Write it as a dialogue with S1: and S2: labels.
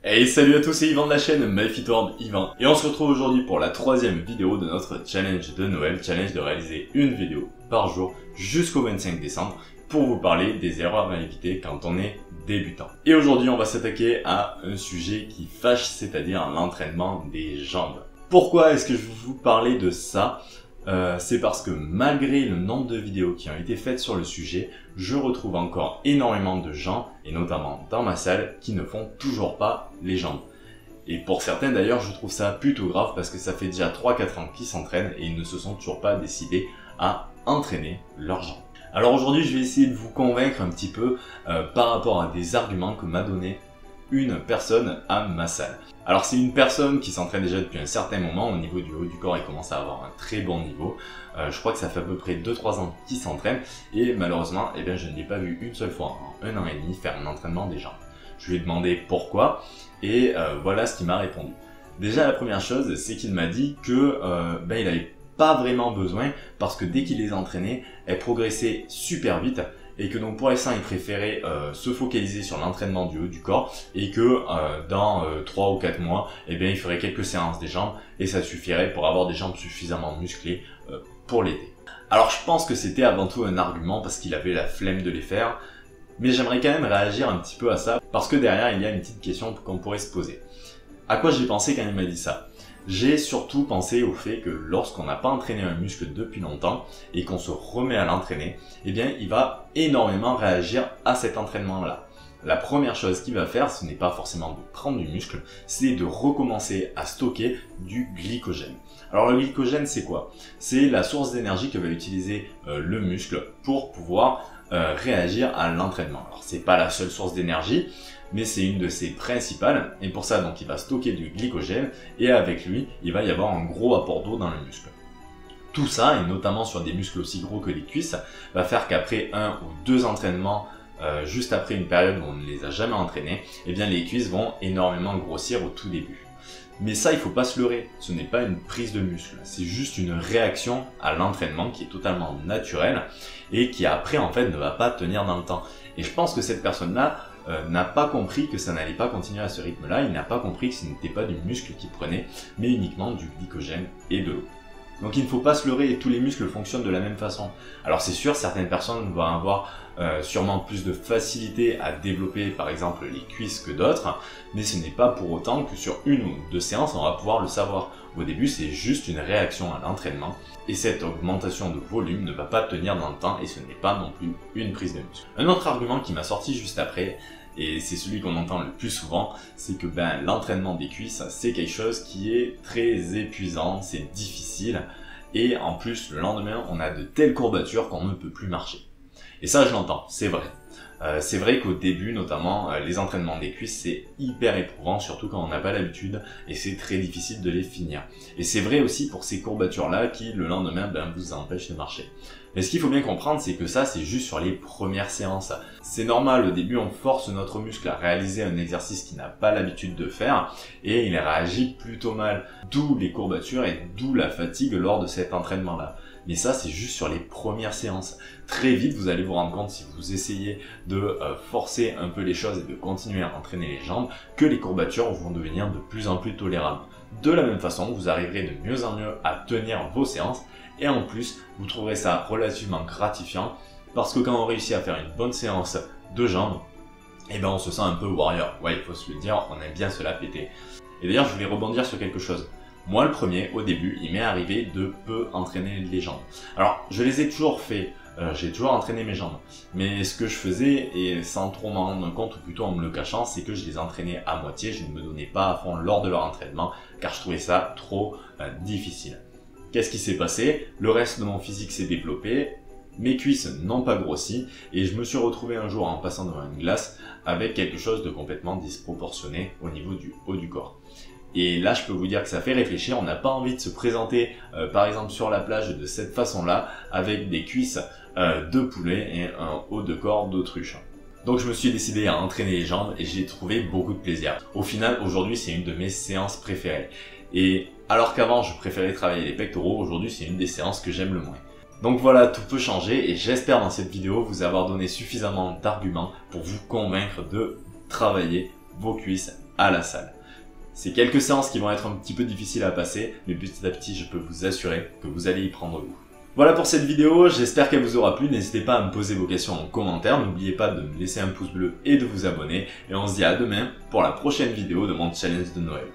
S1: Hey, salut à tous, c'est Yvan de la chaîne MyFitWorld Yvan. Et on se retrouve aujourd'hui pour la troisième vidéo de notre challenge de Noël. Challenge de réaliser une vidéo par jour jusqu'au 25 décembre pour vous parler des erreurs à éviter quand on est débutant. Et aujourd'hui, on va s'attaquer à un sujet qui fâche, c'est-à-dire l'entraînement des jambes. Pourquoi est-ce que je vais vous parler de ça ? C'est parce que malgré le nombre de vidéos qui ont été faites sur le sujet, je retrouve encore énormément de gens, et notamment dans ma salle, qui ne font toujours pas les jambes. Et pour certains d'ailleurs, je trouve ça plutôt grave parce que ça fait déjà 3-4 ans qu'ils s'entraînent et ils ne se sont toujours pas décidés à entraîner leurs jambes. Alors aujourd'hui, je vais essayer de vous convaincre un petit peu par rapport à des arguments que m'a donné une personne à ma salle. Alors c'est une personne qui s'entraîne déjà depuis un certain moment. Au niveau du haut du corps, il commence à avoir un très bon niveau. Je crois que ça fait à peu près 2-3 ans qu'il s'entraîne et malheureusement, je ne l'ai pas vu une seule fois en 1 an et demi faire un entraînement des jambes. Je lui ai demandé pourquoi et voilà ce qu'il m'a répondu. Déjà la première chose, c'est qu'il m'a dit que il avait pas vraiment besoin parce que dès qu'il les entraînait, elles progressaient super vite. Et que donc pour l'instant il préférait se focaliser sur l'entraînement du haut du corps et que dans 3 ou 4 mois, il ferait quelques séances des jambes et ça suffirait pour avoir des jambes suffisamment musclées pour l'été. Alors je pense que c'était avant tout un argument parce qu'il avait la flemme de les faire, mais j'aimerais quand même réagir un petit peu à ça parce que derrière il y a une petite question qu'on pourrait se poser. À quoi j'ai pensé quand il m'a dit ça ? J'ai surtout pensé au fait que lorsqu'on n'a pas entraîné un muscle depuis longtemps et qu'on se remet à l'entraîner, il va énormément réagir à cet entraînement-là. La première chose qu'il va faire, ce n'est pas forcément de prendre du muscle, c'est de recommencer à stocker du glycogène. Alors le glycogène, c'est quoi ? C'est la source d'énergie que va utiliser le muscle pour pouvoir réagir à l'entraînement. Alors c'est pas la seule source d'énergie, mais c'est une de ses principales, et pour ça donc il va stocker du glycogène, et avec lui, il va y avoir un gros apport d'eau dans le muscle. Tout ça, et notamment sur des muscles aussi gros que les cuisses, va faire qu'après 1 ou 2 entraînements, juste après une période où on ne les a jamais entraînés, les cuisses vont énormément grossir au tout début. Mais ça, il faut pas se leurrer, ce n'est pas une prise de muscle, c'est juste une réaction à l'entraînement qui est totalement naturelle, et qui après en fait ne va pas tenir dans le temps. Et je pense que cette personne-là, n'a pas compris que ça n'allait pas continuer à ce rythme-là, il n'a pas compris que ce n'était pas du muscle qu'il prenait, mais uniquement du glycogène et de l'eau. Donc il ne faut pas se leurrer, tous les muscles fonctionnent de la même façon. Alors c'est sûr, certaines personnes vont avoir sûrement plus de facilité à développer par exemple les cuisses que d'autres, mais ce n'est pas pour autant que sur 1 ou 2 séances on va pouvoir le savoir. Au début c'est juste une réaction à l'entraînement, et cette augmentation de volume ne va pas tenir dans le temps et ce n'est pas non plus une prise de muscle. Un autre argument qui m'a sorti juste après, et c'est celui qu'on entend le plus souvent, c'est que l'entraînement des cuisses, c'est quelque chose qui est très épuisant, c'est difficile, et en plus le lendemain on a de telles courbatures qu'on ne peut plus marcher. Et ça je l'entends, c'est vrai. C'est vrai qu'au début notamment, les entraînements des cuisses c'est hyper éprouvant, surtout quand on n'a pas l'habitude, et c'est très difficile de les finir. Et c'est vrai aussi pour ces courbatures là qui le lendemain vous empêchent de marcher. Mais ce qu'il faut bien comprendre, c'est que ça c'est juste sur les premières séances. C'est normal, au début on force notre muscle à réaliser un exercice qu'il n'a pas l'habitude de faire, et il réagit plutôt mal. D'où les courbatures et d'où la fatigue lors de cet entraînement là. Mais ça c'est juste sur les premières séances. Très vite vous allez vous rendre compte, si vous essayez de forcer un peu les choses et de continuer à entraîner les jambes, que les courbatures vont devenir de plus en plus tolérables. De la même façon, vous arriverez de mieux en mieux à tenir vos séances, et en plus vous trouverez ça relativement gratifiant parce que quand on réussit à faire une bonne séance de jambes, on se sent un peu warrior. Ouais, il faut se le dire, on aime bien se la péter. Et d'ailleurs je voulais rebondir sur quelque chose. Moi le premier, au début, il m'est arrivé de peu entraîner les jambes. Alors je les ai toujours fait, j'ai toujours entraîné mes jambes, mais ce que je faisais, et sans trop m'en rendre compte, ou plutôt en me le cachant, c'est que je les entraînais à moitié, je ne me donnais pas à fond lors de leur entraînement, car je trouvais ça trop difficile. Qu'est-ce qui s'est passé ? Le reste de mon physique s'est développé, mes cuisses n'ont pas grossi, et je me suis retrouvé un jour en passant devant une glace avec quelque chose de complètement disproportionné au niveau du haut du corps. Et là je peux vous dire que ça fait réfléchir, on n'a pas envie de se présenter par exemple sur la plage de cette façon-là, avec des cuisses de poulet et un haut de corps d'autruche. Donc je me suis décidé à entraîner les jambes et j'ai trouvé beaucoup de plaisir. Au final, aujourd'hui c'est une de mes séances préférées. Et alors qu'avant je préférais travailler les pectoraux, aujourd'hui c'est une des séances que j'aime le moins. Donc voilà, tout peut changer et j'espère dans cette vidéo vous avoir donné suffisamment d'arguments pour vous convaincre de travailler vos cuisses à la salle. C'est quelques séances qui vont être un petit peu difficiles à passer, mais petit à petit, je peux vous assurer que vous allez y prendre goût. Voilà pour cette vidéo, j'espère qu'elle vous aura plu, n'hésitez pas à me poser vos questions en commentaire, n'oubliez pas de me laisser un pouce bleu et de vous abonner, et on se dit à demain pour la prochaine vidéo de mon challenge de Noël.